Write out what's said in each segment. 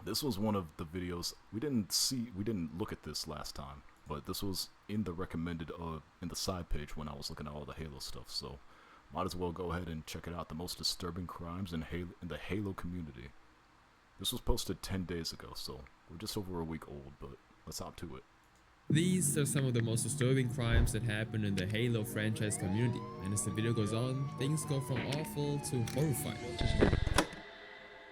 this was one of the videos we didn't look at this last time, but this was in the recommended in the side page when I was looking at all the Halo stuff. So might as well go ahead and check it out. The most disturbing crimes in the Halo community. This was posted 10 days ago, so we're just over a week old, but let's hop to it. These are some of the most disturbing crimes that happen in the Halo franchise community, and as the video goes on, things go from awful to horrifying.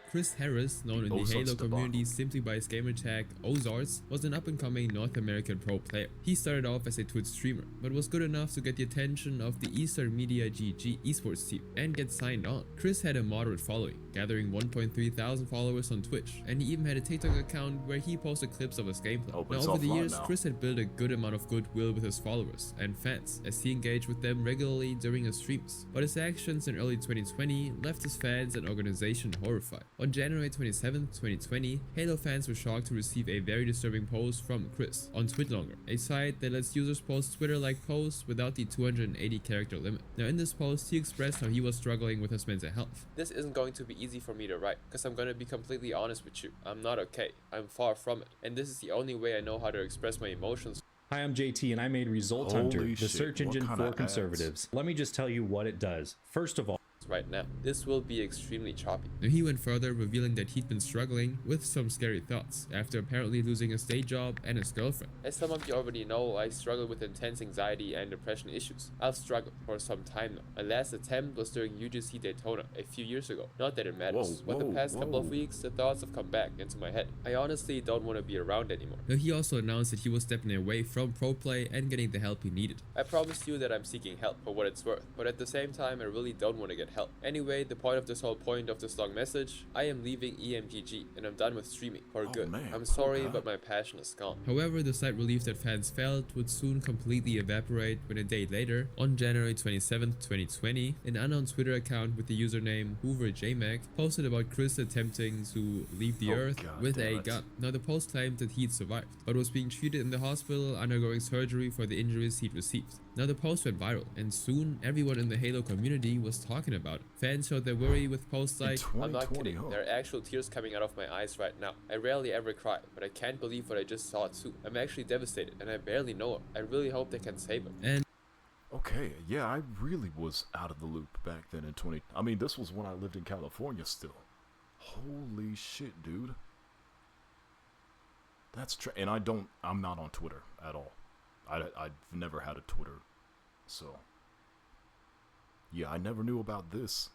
Chris Harris, known in the Halo community simply by his gamertag Ozards, was an up-and-coming North American pro player. He started off as a Twitch streamer, but was good enough to get the attention of the Eastern Media GG esports team and get signed on. Chris had a moderate following, gathering 1.3 thousand followers on Twitch, and he even had a TikTok account where he posted clips of his gameplay. Now over the years, Chris had built a good amount of goodwill with his followers and fans as he engaged with them regularly during his streams, but his actions in early 2020 left his fans and organization horrified. On January 27, 2020, Halo fans were shocked to receive a very disturbing post from Chris on Twitlonger, a site that lets users post Twitter-like posts without the 280 character limit. Now in this post, he expressed how he was struggling with his mental health. This isn't going to be easy for me to write, because I'm going to be completely honest with you. I'm not okay. I'm far from it. And this is the only way I know how to express my emotions. Hi, I'm JT and I made Result Hunter, the search engine for conservatives. Let me just tell you what it does. First of all, right now, this will be extremely choppy. Now he went further, revealing that he'd been struggling with some scary thoughts after apparently losing his day job and his girlfriend. As some of you already know, I struggle with intense anxiety and depression issues. I've struggled for some time now. My last attempt was during UGC Daytona a few years ago. Not that it matters, but the past couple of weeks the thoughts have come back into my head. I honestly don't want to be around anymore. Now he also announced that he was stepping away from pro play and getting the help he needed. I promise you that I'm seeking help for what it's worth, but at the same time I really don't want to get help. Anyway, the point of this long message, I am leaving EMGG and I'm done with streaming for good. I'm sorry, but my passion is gone. However, the slight relief that fans felt would soon completely evaporate when a day later, on January 27, 2020, an unknown Twitter account with the username HooverJMac posted about Chris attempting to leave the earth with a gun. Now the post claimed that he'd survived, but was being treated in the hospital undergoing surgery for the injuries he'd received. Now the post went viral, and soon everyone in the Halo community was talking about it. Fans showed their worry with posts like, I'm not kidding, there are actual tears coming out of my eyes right now. I rarely ever cry, but I can't believe what I just saw too. I'm actually devastated, and I barely know him. I really hope they can save him. And okay, yeah, I really was out of the loop back then in I mean, this was when I lived in California still. Holy shit, dude. That's and I'm not on Twitter at all. I've never had a Twitter, so yeah, I never knew about this.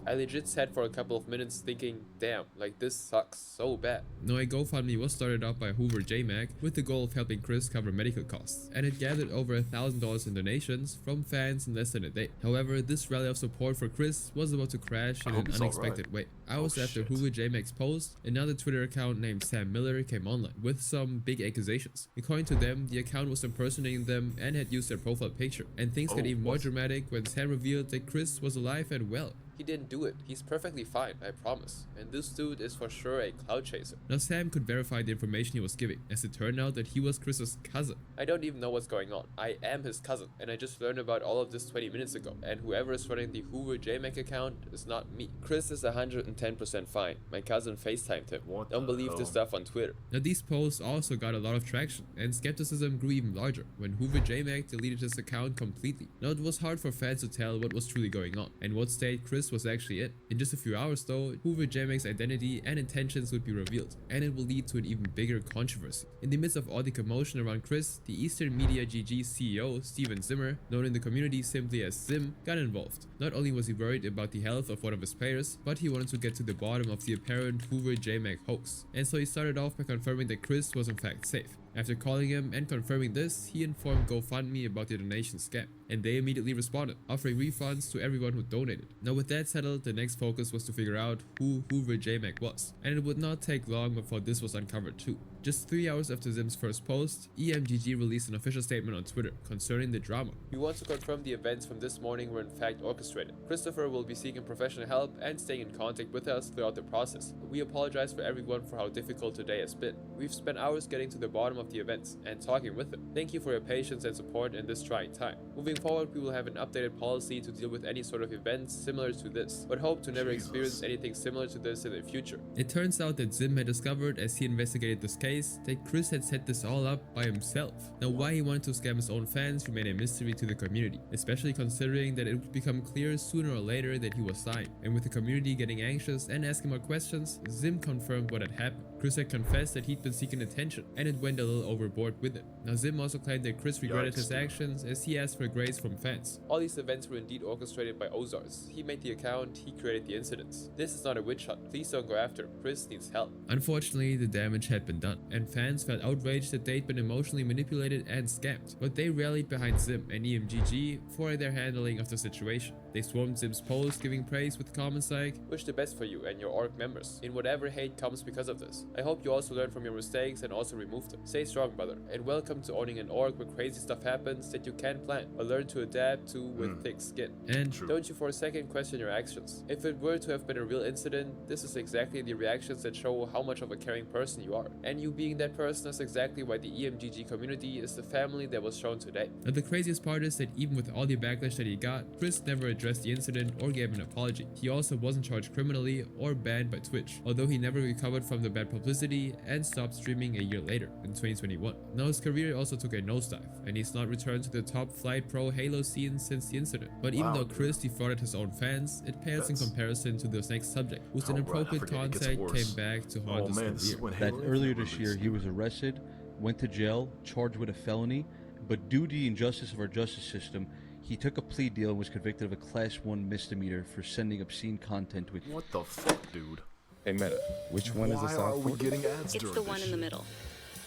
I legit sat for a couple of minutes thinking, damn, like this sucks so bad. Now a GoFundMe was started up by HooverJMac with the goal of helping Chris cover medical costs, and it gathered over $1,000 in donations from fans in less than a day. However, this rally of support for Chris was about to crash in an unexpected way. Hours after HooverJMac's post, another Twitter account named Sam Miller came online with some big accusations. According to them, the account was impersonating them and had used their profile picture, and things got even more dramatic when Sam revealed that Chris was alive and well. He didn't do it. He's perfectly fine, I promise. And this dude is for sure a cloud chaser. Now Sam could verify the information he was giving, as it turned out that he was Chris's cousin. I don't even know what's going on. I am his cousin, and I just learned about all of this 20 minutes ago. And whoever is running the HooverJMac account is not me. Chris is 110% fine. My cousin FaceTimed him. Don't believe this stuff on Twitter. Now these posts also got a lot of traction, and skepticism grew even larger when HooverJMac deleted his account completely. Now it was hard for fans to tell what was truly going on, and what state Chris was actually in. In just a few hours though, HooverJMac's identity and intentions would be revealed, and it will lead to an even bigger controversy. In the midst of all the commotion around Chris, the Eastern Media GG CEO, Steven Zimmer, known in the community simply as Zim, got involved. Not only was he worried about the health of one of his players, but he wanted to get to the bottom of the apparent HooverJMac hoax. And so he started off by confirming that Chris was in fact safe. After calling him and confirming this, he informed GoFundMe about the donation scam, and they immediately responded, offering refunds to everyone who donated. Now with that settled, the next focus was to figure out who HooverJMac was, and it would not take long before this was uncovered too. Just 3 hours after Zim's first post, EMGG released an official statement on Twitter concerning the drama. We want to confirm the events from this morning were in fact orchestrated. Christopher will be seeking professional help and staying in contact with us throughout the process. We apologize for everyone for how difficult today has been. We've spent hours getting to the bottom of the events and talking with them. Thank you for your patience and support in this trying time. Moving forward, we will have an updated policy to deal with any sort of events similar to this, but hope to never experience anything similar to this in the future. It turns out that Zim had discovered as he investigated this case that Chris had set this all up by himself. Now why he wanted to scam his own fans remained a mystery to the community, especially considering that it would become clear sooner or later that he was signed. And with the community getting anxious and asking more questions, Zim confirmed what had happened. Chris had confessed that he'd been seeking attention, and it went a little overboard with it. Now Zim also claimed that Chris regretted his actions as he asked for grace from fans. All these events were indeed orchestrated by Ozars. He made the account, he created the incidents. This is not a witch hunt. Please don't go after him. Chris needs help. Unfortunately, the damage had been done, and fans felt outraged that they'd been emotionally manipulated and scammed. But they rallied behind Zim and EMGG for their handling of the situation. They swarmed Zim's post, giving praise with comments like, "Wish the best for you and your org members in whatever hate comes because of this. I hope you also learn from your mistakes and also remove them. Stay strong, brother, and welcome to owning an org where crazy stuff happens that you can't plan or learn to adapt to with thick skin. And don't you for a second question your actions. If it were to have been a real incident, this is exactly the reactions that show how much of a caring person you are. And you being that person is exactly why the EMGG community is the family that was shown today." And the craziest part is that even with all the backlash that he got, Chris never addressed the incident or gave an apology. He also wasn't charged criminally or banned by Twitch, although he never recovered from the bad publicity and stopped streaming a year later, in 2021. Now his career also took a nosedive, and he's not returned to the top flight pro Halo scene since the incident. But even though Chris defrauded his own fans, it pales in comparison to this next subject, whose inappropriate contact came back to haunt his career. That earlier this year he was arrested, went to jail, charged with a felony, but due to the injustice of our justice system, he took a plea deal and was convicted of a Class 1 misdemeanor for sending obscene content with... What the fuck, dude? Hey, Meta, which one is the soft Why are we getting ads It's the one in the middle.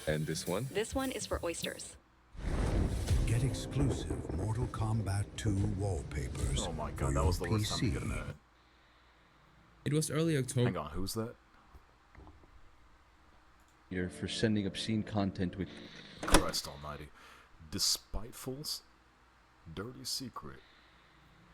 And this one? This one is for oysters. Get exclusive Mortal Kombat 2 wallpapers. Oh my god, that was the worst time to get an ad. It was early October. Hang on, who's that? For sending obscene content with... Christ almighty. Despitefuls? Dirty secret.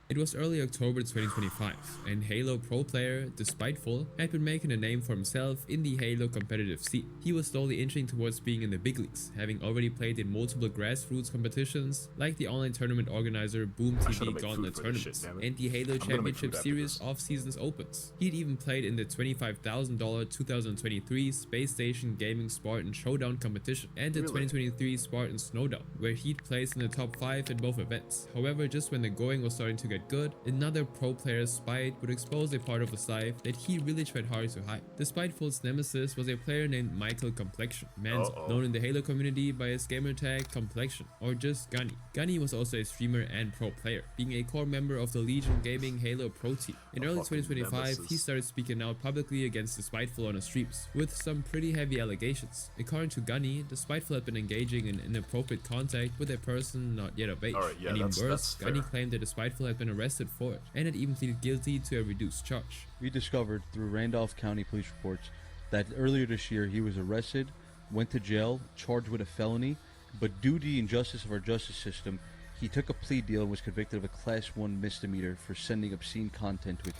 It was early October 2025, and Halo pro player Despiteful had been making a name for himself in the Halo competitive scene. He was slowly inching towards being in the big leagues, having already played in multiple grassroots competitions like the online tournament organizer Boom TV Gauntlet Tournaments and the Halo Championship Series off-seasons opens. He'd even played in the $25,000 2023 Space Station Gaming Spartan Showdown competition and the 2023 Spartan Snowdown, where he'd placed in the top 5 in both events. However, just when the going was starting to get good, another pro player's spite would expose a part of his life that he really tried hard to hide. Despiteful's nemesis was a player named Michael Complexion Manzo, known in the Halo community by his gamer tag Complexion, or just Gunny. Gunny was also a streamer and pro player, being a core member of the Legion Gaming Halo Pro Team. In early 2025, he started speaking out publicly against Despiteful on his streams, with some pretty heavy allegations. According to Gunny, Despiteful had been engaging in inappropriate contact with a person not yet of age. And even worse, Gunny claimed that Despiteful had been arrested for it, and had even pleaded guilty to a reduced charge. We discovered through Randolph County police reports that earlier this year he was arrested, went to jail, charged with a felony, but due to the injustice of our justice system, he took a plea deal and was convicted of a Class 1 misdemeanor for sending obscene content with...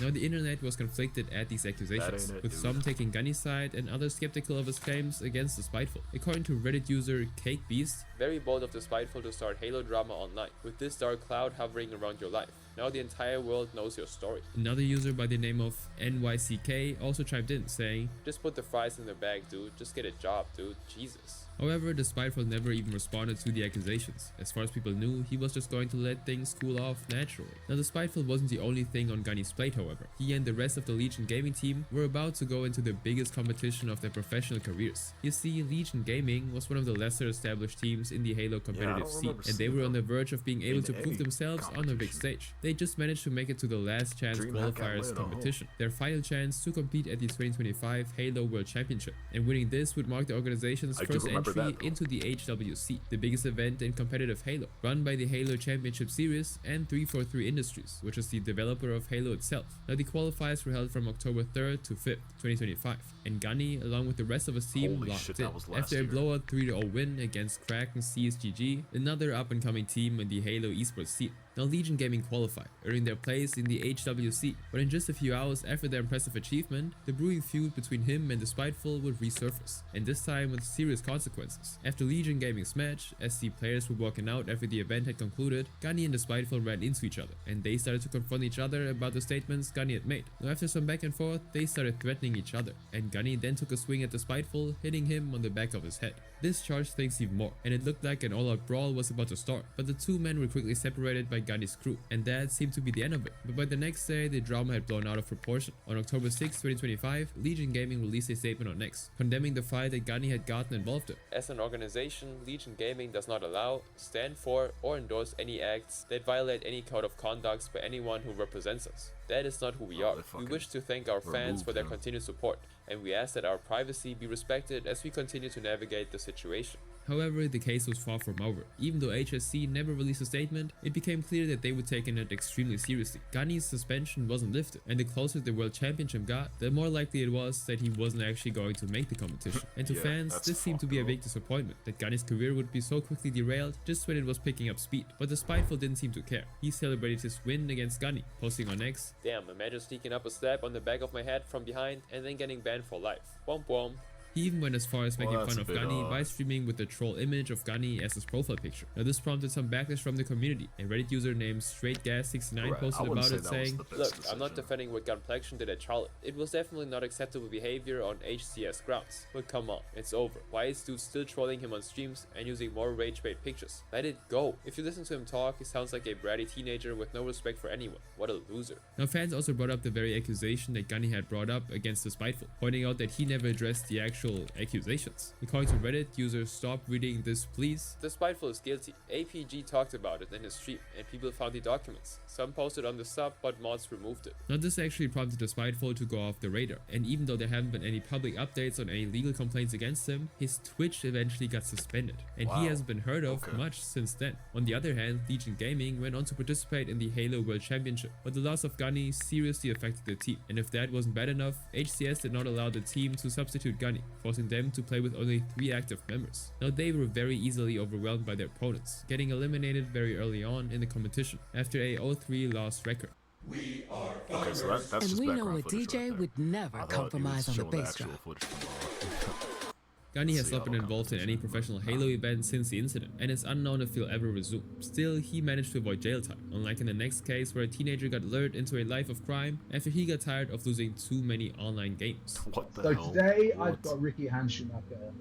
Now the internet was conflicted at these accusations, with some taking Gunny's side and others skeptical of his claims against Despiteful. According to Reddit user CakeBeast, "Very bold of Despiteful to start Halo drama online, with this dark cloud hovering around your life. Now the entire world knows your story." Another user by the name of NYCK also chimed in, saying, "Just put the fries in the bag, dude. Just get a job, dude. Jesus." However, Despiteful never even responded to the accusations. As far as people knew, he was just going to let things cool off naturally. Now, Despiteful wasn't the only thing on Gunny's plate, however. He and the rest of the Legion Gaming team were about to go into the biggest competition of their professional careers. You see, Legion Gaming was one of the lesser established teams in the Halo competitive scene, and they were on the verge of being able to prove themselves on a big stage. They just managed to make it to the last chance qualifiers competition, their final chance to compete at the 2025 Halo World Championship, and winning this would mark the organization's first entry into the HWC, the biggest event in competitive Halo, run by the Halo Championship Series and 343 Industries, which is the developer of Halo itself. Now the qualifiers were held from October 3rd to 5th, 2025, and Gunny, along with the rest of his team, locked in after a blowout 3-0 win against Kraken CSGG, another up-and-coming team in the Halo esports scene. Now Legion Gaming qualified, earning their place in the HWC, but in just a few hours after their impressive achievement, the brewing feud between him and the Spiteful would resurface, and this time with serious consequences. After Legion Gaming's match, as the players were walking out after the event had concluded, Gunny and the Spiteful ran into each other, and they started to confront each other about the statements Gunny had made. Now after some back and forth, they started threatening each other, and Gunny then took a swing at the Spiteful, hitting him on the back of his head. This charged things even more, and it looked like an all-out brawl was about to start, but the two men were quickly separated by Gunny's crew, and that seemed to be the end of it. But by the next day, the drama had blown out of proportion. On October 6, 2025, Legion Gaming released a statement on X, condemning the fight that Gunny had gotten involved in. As an organization, Legion Gaming does not allow, stand for, or endorse any acts that violate any code of conduct by anyone who represents us. That is not who we are. We wish to thank our fans for their continued support, and we ask that our privacy be respected as we continue to navigate the situation. However, the case was far from over. Even though HSC never released a statement, it became clear that they were taking it extremely seriously. Gunny's suspension wasn't lifted, and the closer the World Championship got, the more likely it was that he wasn't actually going to make the competition. And to fans, this seemed to be a big disappointment, that Gunny's career would be so quickly derailed just when it was picking up speed. But the Spiteful didn't seem to care. He celebrated his win against Gunny, posting on X, "Damn, imagine sneaking up a slap on the back of my head from behind and then getting banned for life. Womp womp." He even went as far as making fun of Gunny by streaming with the troll image of Gunny as his profile picture. Now this prompted some backlash from the community. A Reddit user named StraightGas69 posted about it saying, "Look, I'm not defending what Gunplexion did at Charlotte. It was definitely not acceptable behavior on HCS grounds. But come on, it's over. Why is dude still trolling him on streams and using more rage bait pictures? Let it go. If you listen to him talk, he sounds like a bratty teenager with no respect for anyone. What a loser." Now fans also brought up the very accusation that Gunny had brought up against the Spiteful, pointing out that he never addressed the actual accusations. According to Reddit, users stop reading this please. "The Spiteful is guilty. APG talked about it in his stream, and people found the documents. Some posted on the sub, but mods removed it." Now this actually prompted the Spiteful to go off the radar, and even though there haven't been any public updates on any legal complaints against him, his Twitch eventually got suspended, and he hasn't been heard of much since then. On the other hand, Legion Gaming went on to participate in the Halo World Championship, but the loss of Gunny seriously affected the team, and if that wasn't bad enough, HCS did not allow the team to substitute Gunny, forcing them to play with only 3 active members. Now they were very easily overwhelmed by their opponents, getting eliminated very early on in the competition after a 0-3 loss record. We are that's and we know a DJ would never compromise on the bass drum. Gunny has not been involved in any professional Halo event since the incident, and it's unknown if he'll ever resume. Still, he managed to avoid jail time, unlike in the next case where a teenager got lured into a life of crime after he got tired of losing too many online games. So today I've got Ricky Handschumacher.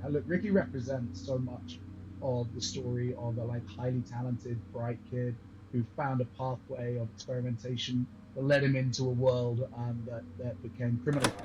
Now look, Ricky represents so much of the story of a highly talented, bright kid who found a pathway of experimentation that led him into a world that became criminalized.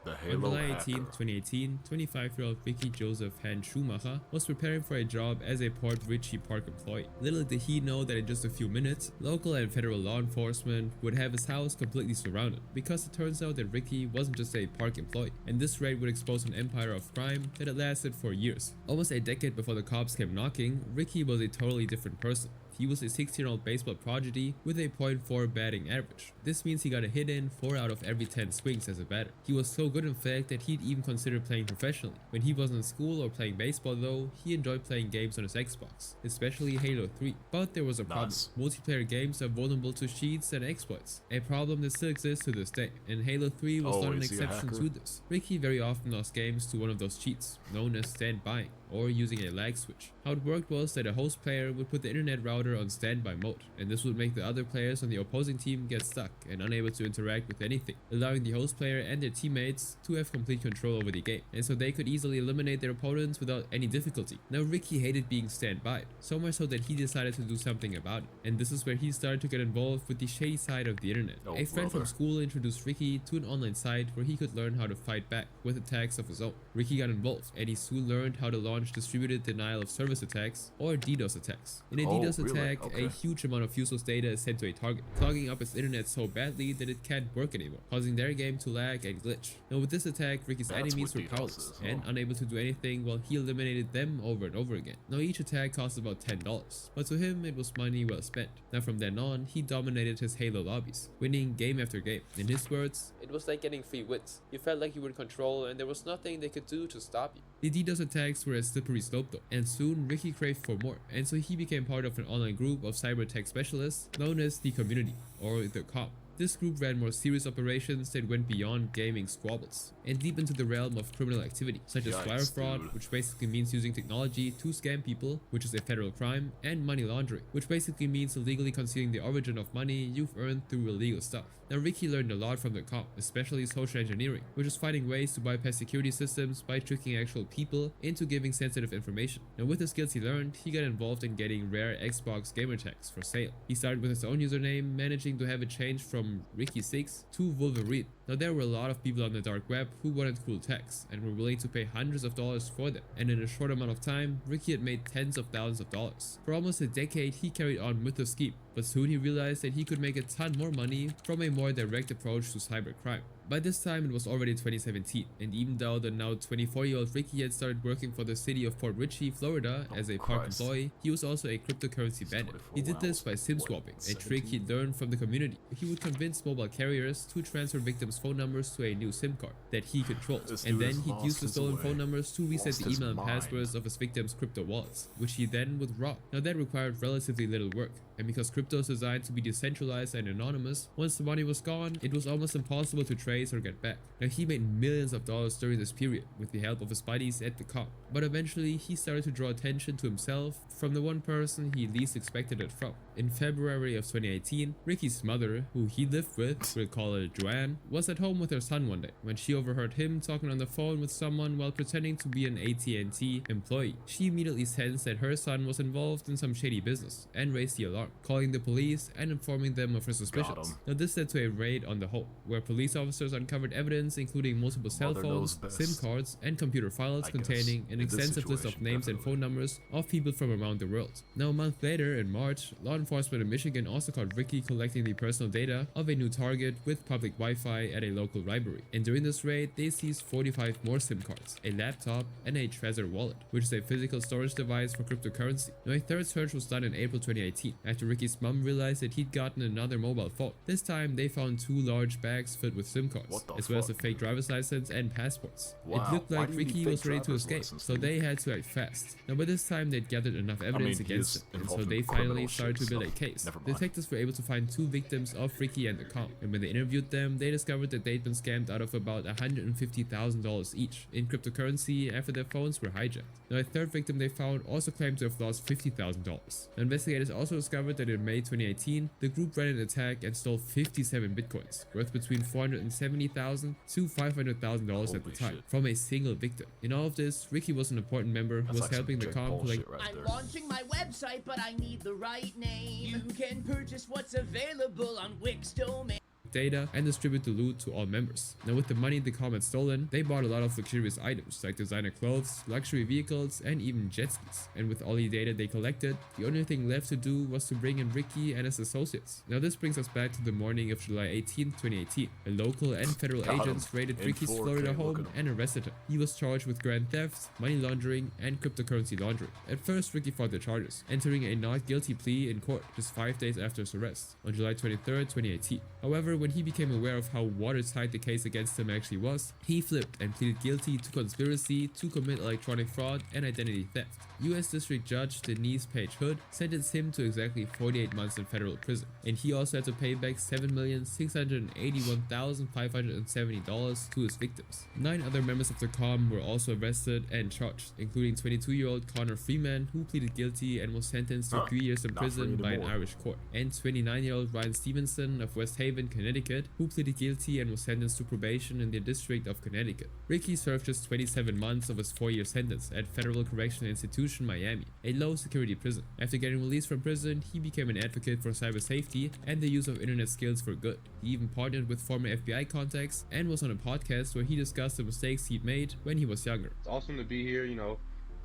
On July 18, 2018, 25-year-old Ricky Joseph Handschumacher was preparing for a job as a Port Richey Park employee. Little did he know that in just a few minutes, local and federal law enforcement would have his house completely surrounded, because it turns out that Ricky wasn't just a park employee, and this raid would expose an empire of crime that had lasted for years. Almost a decade before the cops came knocking, Ricky was a totally different person. He was a 16-year-old baseball prodigy with a .4 batting average. This means he got a hit in 4 out of every 10 swings as a batter. He was so good in fact that he'd even considered playing professionally. When he wasn't in school or playing baseball though, he enjoyed playing games on his Xbox, especially Halo 3. But there was a problem. Multiplayer games are vulnerable to cheats and exploits, a problem that still exists to this day, and Halo 3 was not an exception to this. Ricky very often lost games to one of those cheats, known as standbying, or using a lag switch. How it worked was that a host player would put the internet router on standby mode, and this would make the other players on the opposing team get stuck and unable to interact with anything, allowing the host player and their teammates to have complete control over the game, and so they could easily eliminate their opponents without any difficulty. Now Ricky hated being standby, so much so that he decided to do something about it, and this is where he started to get involved with the shady side of the internet. A friend from school introduced Ricky to an online site where he could learn how to fight back with attacks of his own. Ricky got involved, and he soon learned how to launch launch distributed denial of service attacks, or DDoS attacks. In a DDoS attack, a huge amount of user's data is sent to a target, clogging up its internet so badly that it can't work anymore, causing their game to lag and glitch. Now with this attack, Ricky's enemies were powerless and unable to do anything while he eliminated them over and over again. Now each attack cost about $10, but to him it was money well spent. Now from then on, he dominated his Halo lobbies, winning game after game. In his words, "It was like getting free wins. You felt like you were in control and there was nothing they could do to stop you." The DDoS attacks were a slippery slope though, and soon Ricky craved for more, and so he became part of an online group of cyber tech specialists known as the Community, or the COM. This group ran more serious operations that went beyond gaming squabbles and deep into the realm of criminal activity, such as wire fraud, which basically means using technology to scam people, which is a federal crime, and money laundering, which basically means illegally concealing the origin of money you've earned through illegal stuff. Now Ricky learned a lot from the COM, especially social engineering, which is finding ways to bypass security systems by tricking actual people into giving sensitive information. Now with the skills he learned, he got involved in getting rare Xbox gamer tags for sale. He started with his own username, managing to have it changed from Ricky6 to Wolverine. Now there were a lot of people on the dark web who wanted cool tags and were willing to pay hundreds of dollars for them, and in a short amount of time, Ricky had made tens of thousands of dollars. For almost a decade, he carried on with the scheme, but soon he realized that he could make a ton more money from a more direct approach to cybercrime. By this time it was already 2017, and even though the now 24-year-old Ricky had started working for the city of Port Richey, Florida as a park employee, he was also a cryptocurrency bandit. He did this by SIM swapping, a trick he learned from the community. He would convince mobile carriers to transfer victims' phone numbers to a new SIM card that he controlled, and then he'd use the stolen phone numbers to reset the email and passwords of his victims' crypto wallets, which he then would rob. Now that required relatively little work, and because crypto is designed to be decentralized and anonymous, once the money was gone, it was almost impossible to trace or get back. Now he made millions of dollars during this period with the help of his buddies at the COM, but eventually he started to draw attention to himself from the one person he least expected it from. In February of 2018, Ricky's mother, who he lived with, we'll call her Joanne, was at home with her son one day when she overheard him talking on the phone with someone while pretending to be an AT&T employee. She immediately sensed that her son was involved in some shady business and raised the alarm, calling the police and informing them of her suspicions. Now this led to a raid on the home, where police officers uncovered evidence including multiple cell phones, SIM cards, and computer files containing an extensive list of names and phone numbers of people from around the world. Now a month later, in March, law enforcement in Michigan also caught Ricky collecting the personal data of a new target with public Wi-Fi at a local library, and during this raid they seized 45 more SIM cards, a laptop, and a Trezor wallet, which is a physical storage device for cryptocurrency. Now a third search was done in April 2018 after Ricky's mom realized that he'd gotten another mobile phone. This time they found 2 large bags filled with SIM cards, as well as a fake driver's license and passports. It looked like Ricky was ready to escape, so they had to act fast. Now by this time they'd gathered enough evidence against him, and so they finally started to build a case. Detectives were able to find 2 victims of Ricky and the COM, and when they interviewed them, they discovered that they'd been scammed out of about $150,000 each in cryptocurrency after their phones were hijacked. Now a third victim they found also claimed to have lost $50,000. Investigators also discovered that in May 2018, the group ran an attack and stole 57 bitcoins, worth between $470,000 to $500,000 at the time, from a single victim. In all of this, Ricky was an important member who was helping the COM collect. I'm launching my website, but I need the right name. You can purchase what's available on Wix domain. Data and distribute the loot to all members. Now with the money the COM had stolen, they bought a lot of luxurious items like designer clothes, luxury vehicles, and even jet skis. And with all the data they collected, the only thing left to do was to bring in Ricky and his associates. Now this brings us back to the morning of July 18, 2018. A local and federal agents raided Ricky's Florida home and arrested him. He was charged with grand theft, money laundering, and cryptocurrency laundering. At first, Ricky fought the charges, entering a not guilty plea in court just 5 days after his arrest, on July 23, 2018. However, when he became aware of how watertight the case against him actually was, he flipped and pleaded guilty to conspiracy to commit electronic fraud and identity theft. U.S. District Judge Denise Page Hood sentenced him to exactly 48 months in federal prison, and he also had to pay back $7,681,570 to his victims. 9 other members of the COM were also arrested and charged, including 22-year-old Connor Freeman, who pleaded guilty and was sentenced to 3 years in prison by an Irish court, and 29-year-old Ryan Stevenson of West Haven, Connecticut, who pleaded guilty and was sentenced to probation in the District of Connecticut. Ricky served just 27 months of his 4-year sentence at Federal Correctional Institution, Miami, a low-security prison. After getting released from prison, he became an advocate for cyber safety and the use of internet skills for good. He even partnered with former FBI contacts and was on a podcast where he discussed the mistakes he'd made when he was younger. It's awesome to be here,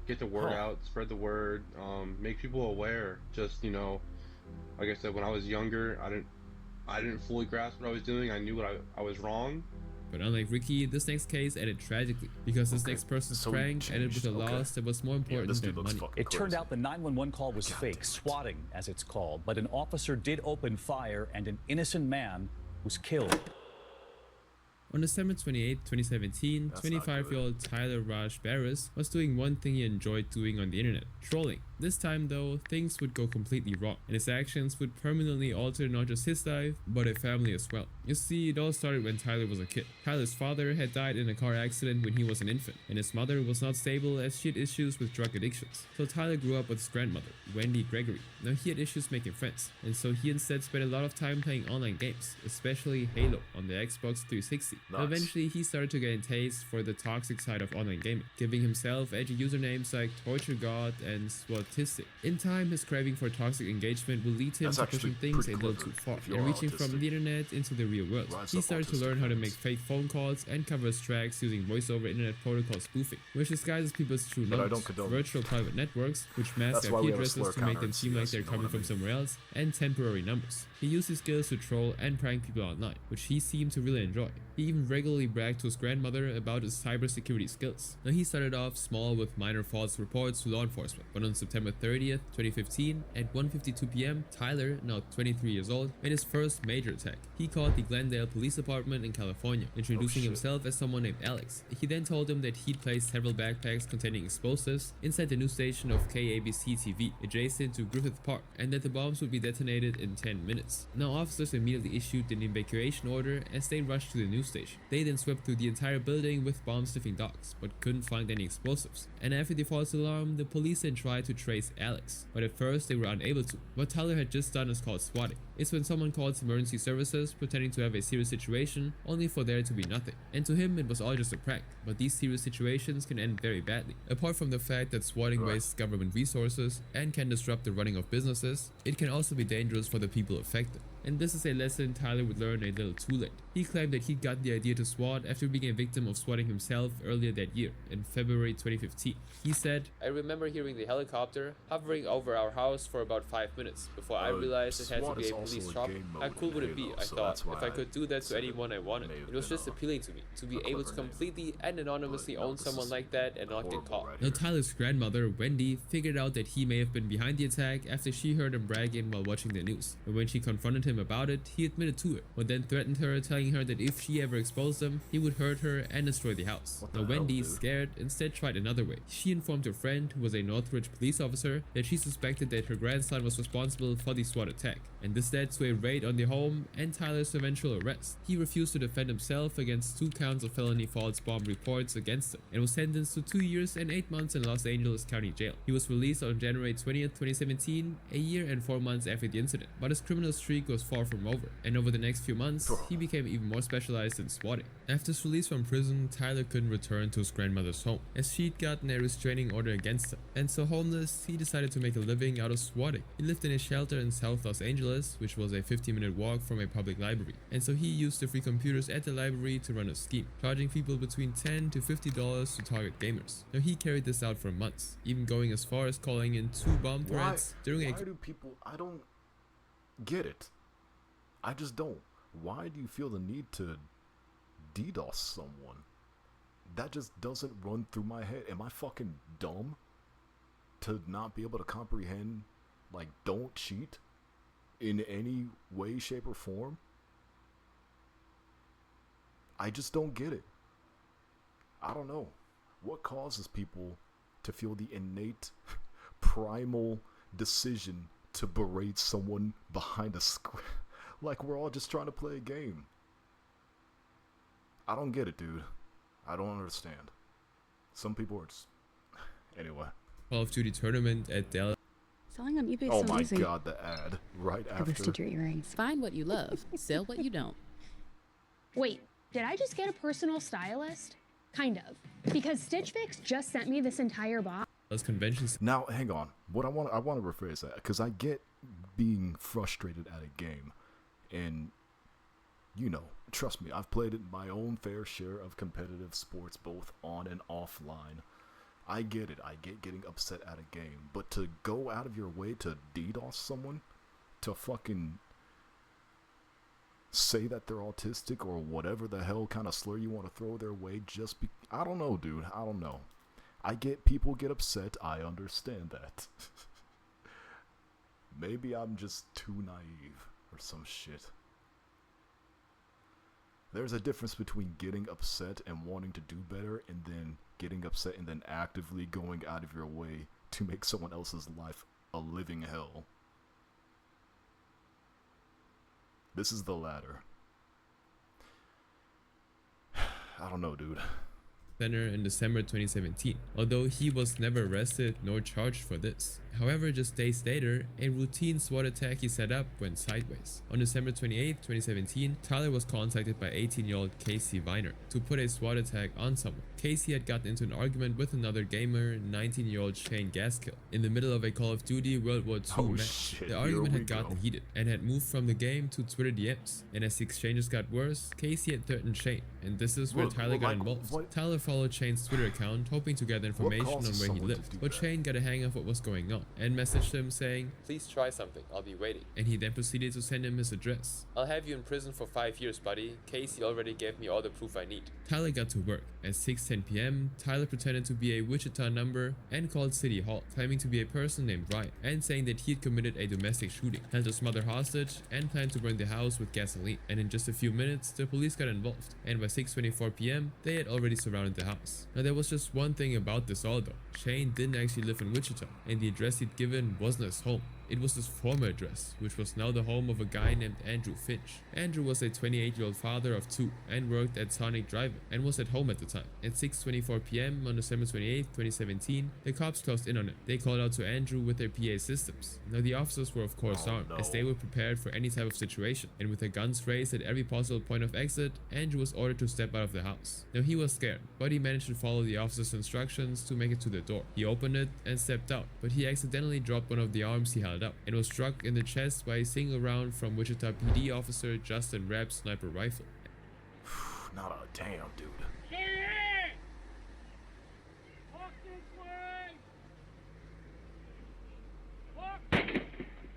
get the word out, spread the word, make people aware. Just, you know, like I said, when I was younger, I didn't fully grasp what I was doing. I knew what I was wrong. But unlike Ricky, this next case ended tragically because this next person's prank ended with a loss that was more important than money. It turned out the 911 call was fake, swatting as it's called, but an officer did open fire and an innocent man was killed. On December 28, 2017, 25-year-old Tyler Raj Barris was doing one thing he enjoyed doing on the internet, trolling. This time though, things would go completely wrong, and his actions would permanently alter not just his life, but a family as well. You see, it all started when Tyler was a kid. Tyler's father had died in a car accident when he was an infant, and his mother was not stable as she had issues with drug addictions. So Tyler grew up with his grandmother, Wendy Gregory. Now he had issues making friends, and so he instead spent a lot of time playing online games, especially Halo on the Xbox 360. Nice. Eventually he started to gain taste for the toxic side of online gaming, giving himself edgy usernames like Torture God and Swatistic. In time, his craving for toxic engagement will lead him to pushing things a little too far and reaching from the internet into the real world. He started to learn how to make fake phone calls and cover his tracks using voice-over internet protocol spoofing, which disguises people's true names, virtual private networks, which mask IP addresses to make them seem like they're coming from somewhere else, and temporary numbers. He used his skills to troll and prank people online, which he seemed to really enjoy. He even regularly bragged to his grandmother about his cybersecurity skills. Now he started off small with minor false reports to law enforcement, but on September 30th, 2015, at 1:52 p.m, Tyler, now 23 years old, made his first major attack. He called the Glendale Police Department in California, introducing himself as someone named Alex. He then told them that he'd placed several backpacks containing explosives inside the news station of KABC TV, adjacent to Griffith Park, and that the bombs would be detonated in 10 minutes. Now officers immediately issued an evacuation order as they rushed to the news station. They then swept through the entire building with bomb-sniffing dogs, but couldn't find any explosives. And after the false alarm, the police then tried to trace Alex, but at first they were unable to. What Tyler had just done is called swatting. It's when someone calls emergency services pretending to have a serious situation only for there to be nothing. And to him it was all just a prank, but these serious situations can end very badly. Apart from the fact that swatting wastes government resources and can disrupt the running of businesses, it can also be dangerous for the people affected. And this is a lesson Tyler would learn a little too late. He claimed that he got the idea to SWAT after being a victim of swatting himself earlier that year, in February 2015. He said, I remember hearing the helicopter hovering over our house for about 5 minutes before I realized it had to be a police chopper. How cool would it be, I thought, if I could do that to anyone I wanted. It was just appealing to me, to be able to completely and anonymously own someone like that and not get caught. Now Tyler's grandmother, Wendy, figured out that he may have been behind the attack after she heard him bragging while watching the news. And when she confronted him about it, he admitted to it, but then threatened her, telling her that if she ever exposed them, he would hurt her and destroy the house. Now Wendy, scared, instead tried another way. She informed her friend, who was a Northridge police officer, that she suspected that her grandson was responsible for the SWAT attack, and this led to a raid on the home and Tyler's eventual arrest. He refused to defend himself against 2 counts of felony false bomb reports against him, and was sentenced to 2 years and 8 months in Los Angeles County Jail. He was released on January 20th, 2017, a year and 4 months after the incident, but his criminal streak was far from over, and over the next few months, he became even more specialized in swatting. After his release from prison, Tyler couldn't return to his grandmother's home, as she'd gotten a restraining order against him, and so homeless, he decided to make a living out of swatting. He lived in a shelter in South Los Angeles, which was a 15-minute walk from a public library, and so he used the free computers at the library to run a scheme, charging people between $10 to $50 to target gamers. Now he carried this out for months, even going as far as calling in 2 bomb threats during Why do people... I don't get it. I just don't. Why do you feel the need to DDoS someone? That just doesn't run through my head. Am I fucking dumb to not be able to comprehend, like, don't cheat in any way, shape, or form? I just don't get it. I don't know. What causes people to feel the innate, primal decision to berate someone behind a screen? Like we're all just trying to play a game. I don't get it, dude. I don't understand. Some people are just... Anyway. Call of Duty tournament at Dallas. Selling on eBay. Oh my god, the ad right after. Listed your earrings. Find what you love. Sell what you don't. Wait, did I just get a personal stylist? Kind of. Because Stitch Fix just sent me this entire box. Conventions. Now, hang on. I want to rephrase that, because I get being frustrated at a game. And, you know, trust me, I've played my own fair share of competitive sports, both on and offline. I get it. I get getting upset at a game. But to go out of your way to DDoS someone, to fucking say that they're autistic or whatever the hell kind of slur you want to throw their way just be... I don't know, dude. I don't know. I get people get upset. I understand that. Maybe I'm just too naive or some shit. There's a difference between getting upset and wanting to do better and then getting upset and then actively going out of your way to make someone else's life a living hell. This is the latter. I don't know, dude. Center in December 2017, although he was never arrested nor charged for this. However, just days later, a routine SWAT attack he set up went sideways. On December 28, 2017, Tyler was contacted by 18-year-old Casey Viner to put a SWAT attack on someone. Casey had gotten into an argument with another gamer, 19-year-old Shane Gaskill, in the middle of a Call of Duty World War II match. The argument had gotten heated and had moved from the game to Twitter DMs, and as the exchanges got worse, Casey had threatened Shane, and this is where Tyler got involved. Tyler followed Shane's Twitter account, hoping to gather information on where he lived, but Shane got a hang of what was going on and messaged him saying, "Please try something, I'll be waiting." And he then proceeded to send him his address. "I'll have you in prison for 5 years, buddy. Casey already gave me all the proof I need." Tyler got to work. At 6:10 p.m., Tyler pretended to be a Wichita number and called City Hall, claiming to be a person named Ryan, and saying that he had committed a domestic shooting, held his mother hostage, and planned to burn the house with gasoline. And in just a few minutes, the police got involved, and by 6:24 p.m., they had already surrounded the house. Now there was just one thing about this all though. Shane didn't actually live in Wichita, and the address he'd given wasn't his home. It was his former address, which was now the home of a guy named Andrew Finch. Andrew was a 28-year-old father of 2 and worked at Sonic Drive-In and was at home at the time. At 6:24 p.m. on December 28, 2017, the cops closed in on him. They called out to Andrew with their PA systems. Now the officers were of course armed, as they were prepared for any type of situation, and with their guns raised at every possible point of exit, Andrew was ordered to step out of the house. Now he was scared, but he managed to follow the officers' instructions to make it to the door. He opened it and stepped out, but he accidentally dropped one of the arms he held up and was struck in the chest by a single round from Wichita PD officer Justin Rabb's sniper rifle. Not a damn, dude.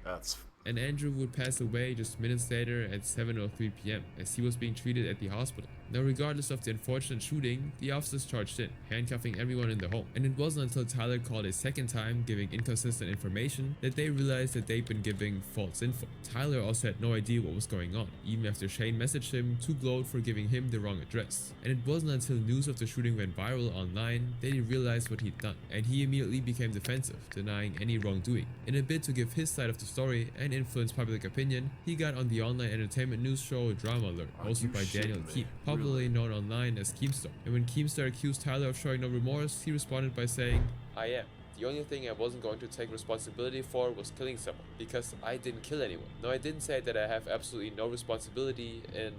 That's... And Andrew would pass away just minutes later at 7:03 p.m. as he was being treated at the hospital. Now, regardless of the unfortunate shooting, the officers charged in, handcuffing everyone in the home. And it wasn't until Tyler called a second time giving inconsistent information that they realized that they'd been giving false info. Tyler also had no idea what was going on, even after Shane messaged him to gloat for giving him the wrong address. And it wasn't until news of the shooting went viral online that he realized what he'd done, and he immediately became defensive, denying any wrongdoing. In a bid to give his side of the story and influence public opinion, he got on the online entertainment news show Drama Alert, hosted by Daniel Keem, popularly known online as Keemstar. And when Keemstar accused Tyler of showing no remorse, he responded by saying, "I am. The only thing I wasn't going to take responsibility for was killing someone, because I didn't kill anyone. No, I didn't say that I have absolutely no responsibility in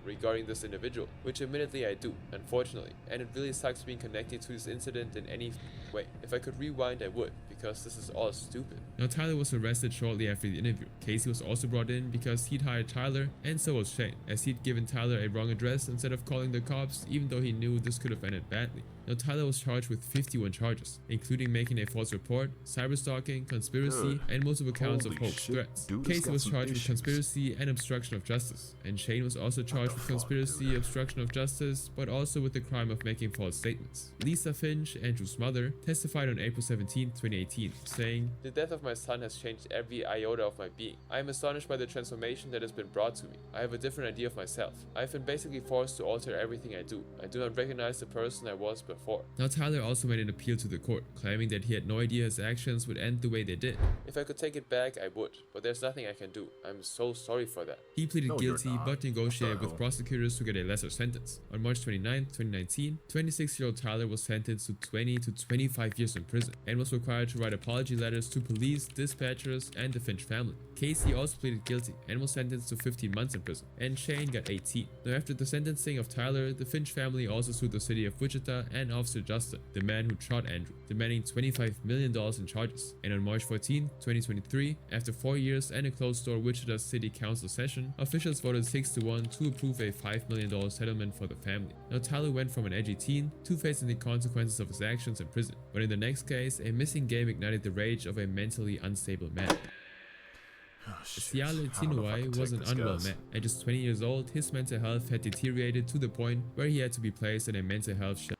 regarding this individual, which admittedly I do, unfortunately, and it really sucks being connected to this incident in any way. If I could rewind, I would, because this is all stupid." Now Tyler was arrested shortly after the interview. Casey was also brought in because he'd hired Tyler, and so was Shane, as he'd given Tyler a wrong address instead of calling the cops, even though he knew this could have ended badly. Now Tyler was charged with 51 charges, including making a false report, cyberstalking, conspiracy, and multiple counts of hoax threats. Casey was charged with conspiracy and obstruction of justice, and Shane was also charged with conspiracy, obstruction of justice, but also with the crime of making false statements. Lisa Finch, Andrew's mother, testified on April 17, 2018, saying, "The death of my son has changed every iota of my being. I am astonished by the transformation that has been brought to me. I have a different idea of myself. I have been basically forced to alter everything I do. I do not recognize the person I was before." Now Tyler also made an appeal to the court, claiming that he had no idea his actions would end the way they did. "If I could take it back, I would, but there's nothing I can do. I'm so sorry for that." He pleaded guilty, but negotiated with prosecutors to get a lesser sentence. On March 29, 2019, 26-year-old Tyler was sentenced to 20 to 25 years in prison and was required to write apology letters to police, dispatchers, and the Finch family. Casey also pleaded guilty and was sentenced to 15 months in prison, and Shane got 18. Now after the sentencing of Tyler, the Finch family also sued the city of Wichita and Officer Justin, the man who shot Andrew, demanding $20 $25 million in charges. And on March 14, 2023, after 4 years and a closed-door Wichita City Council session, officials voted 6-1 to approve a $5 million settlement for the family. Now Tyler went from an edgy teen to facing the consequences of his actions in prison, when in the next case, a missing game ignited the rage of a mentally unstable man. Siale Tinuai was an unwell man. At just 20 years old, his mental health had deteriorated to the point where he had to be placed in a mental health shelter.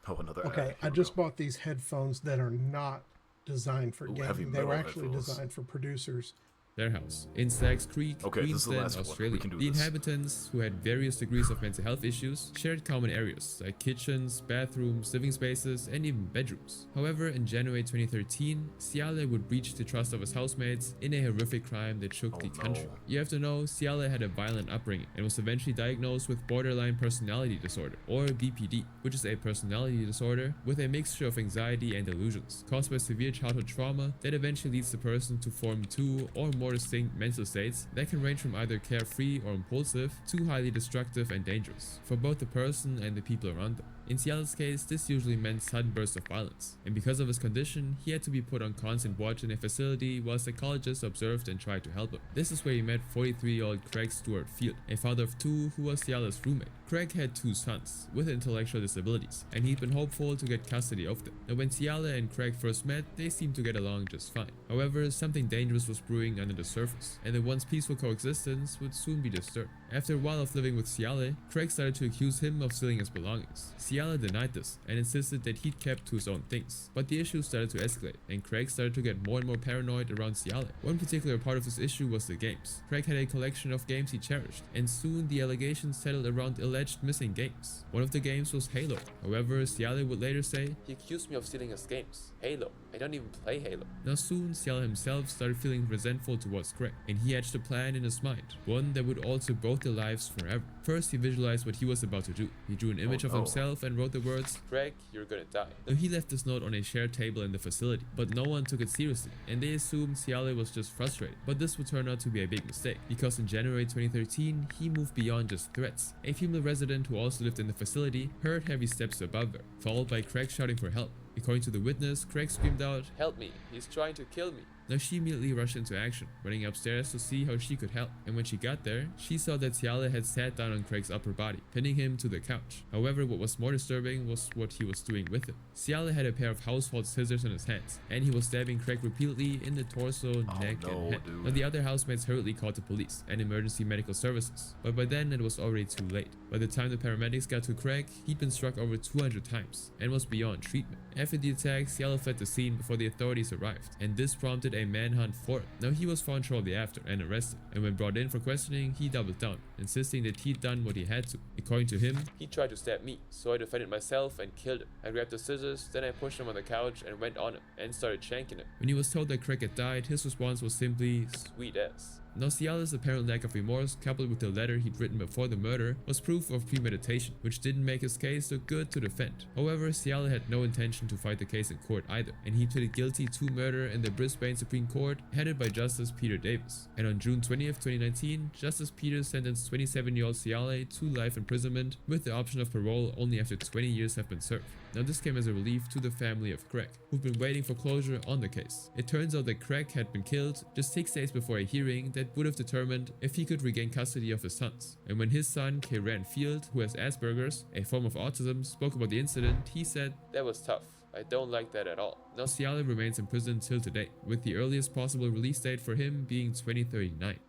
Oh, another okay, I just bought these headphones that are not designed for gaming. They were actually designed for producers. Their house in Stag's Creek, Queensland, Australia. The inhabitants, who had various degrees of mental health issues, shared common areas like kitchens, bathrooms, living spaces, and even bedrooms. However, in January 2013, Siale would breach the trust of his housemates in a horrific crime that shook the country. You have to know, Siale had a violent upbringing and was eventually diagnosed with borderline personality disorder, or BPD, which is a personality disorder with a mixture of anxiety and delusions, caused by severe childhood trauma that eventually leads the person to form 2 or more distinct mental states that can range from either carefree or impulsive to highly destructive and dangerous for both the person and the people around them. In Siale's case, this usually meant sudden bursts of violence, and because of his condition, he had to be put on constant watch in a facility while psychologists observed and tried to help him. This is where he met 43-year-old Craig Stewart Field, a father of 2 who was Siale's roommate. Craig had 2 sons with intellectual disabilities, and he'd been hopeful to get custody of them. Now, when Siale and Craig first met, they seemed to get along just fine. However, something dangerous was brewing under the surface, and the once peaceful coexistence would soon be disturbed. After a while of living with Siale, Craig started to accuse him of stealing his belongings. Siale denied this and insisted that he'd kept to his own things, but the issue started to escalate, and Craig started to get more and more paranoid around Siale. One particular part of this issue was the games. Craig had a collection of games he cherished, and soon the allegations settled around alleged missing games. One of the games was Halo. However, Siale would later say, "He accused me of stealing his games. Halo. I don't even play Halo." Now soon, Siale himself started feeling resentful towards Craig, and he hatched a plan in his mind, one that would alter both their lives forever. First, he visualized what he was about to do. He drew an image of himself and wrote the words, "Craig, you're gonna die." Now, he left this note on a shared table in the facility, but no one took it seriously, and they assumed Siale was just frustrated. But this would turn out to be a big mistake, because in January 2013, he moved beyond just threats. A female resident who also lived in the facility heard heavy steps above her, followed by Craig shouting for help. According to the witness, Craig screamed out, "Help me, he's trying to kill me." Now she immediately rushed into action, running upstairs to see how she could help, and when she got there, she saw that Siale had sat down on Craig's upper body, pinning him to the couch. However, what was more disturbing was what he was doing with it. Siale had a pair of household scissors in his hands, and he was stabbing Craig repeatedly in the torso, neck, and head. Now the other housemates hurriedly called the police and emergency medical services, but by then it was already too late. By the time the paramedics got to Craig, he'd been struck over 200 times and was beyond treatment. After the attack, Siale fled the scene before the authorities arrived, and this prompted a manhunt for him. Now he was found shortly after and arrested, and when brought in for questioning, he doubled down, insisting that he'd done what he had to. According to him, "He tried to stab me, so I defended myself and killed him. I grabbed the scissors, then I pushed him on the couch and went on him and started shanking him." When he was told that Craig had died, his response was simply, "Sweet ass." Now Siale's apparent lack of remorse, coupled with the letter he'd written before the murder, was proof of premeditation, which didn't make his case look good to defend. However, Siale had no intention to fight the case in court either, and he pleaded guilty to murder in the Brisbane Supreme Court, headed by Justice Peter Davis. And on June 20th, 2019, Justice Peters sentenced 27-year-old Siale to life imprisonment with the option of parole only after 20 years have been served. Now this came as a relief to the family of Craig, who'd been waiting for closure on the case. It turns out that Craig had been killed just 6 days before a hearing that would have determined if he could regain custody of his sons. And when his son, Kieran Field, who has Asperger's, a form of autism, spoke about the incident, he said, "That was tough. I don't like that at all." Now Siale remains in prison till today, with the earliest possible release date for him being 2039.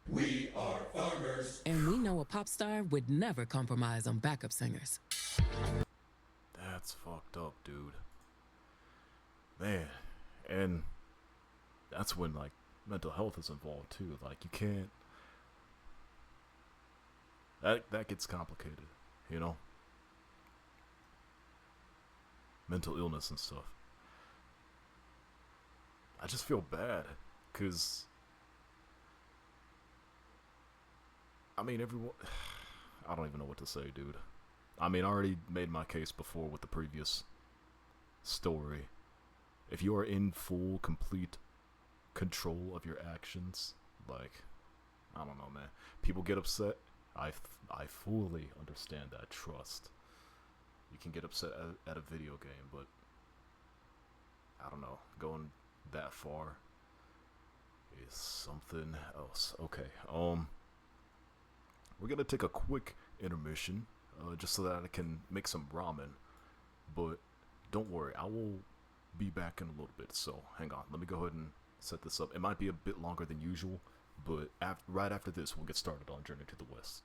We are farmers. And we know a pop star would never compromise on backup singers. That's fucked up, dude. Man, and that's when, like, mental health is involved, too. Like, you can't... That gets complicated, you know? Mental illness and stuff. I just feel bad, because... I mean, everyone... I don't even know what to say, dude. I mean, I already made my case before with the previous story. If you are in full, complete control of your actions, like, I don't know, man. People get upset. I fully understand that. Trust. You can get upset at a video game, but I don't know, going that far is something else. Okay, we're gonna take a quick intermission, just so that I can make some ramen, but don't worry, I will be back in a little bit, so hang on, let me go ahead and set this up. It might be a bit longer than usual, but right after this, we'll get started on Journey to the West.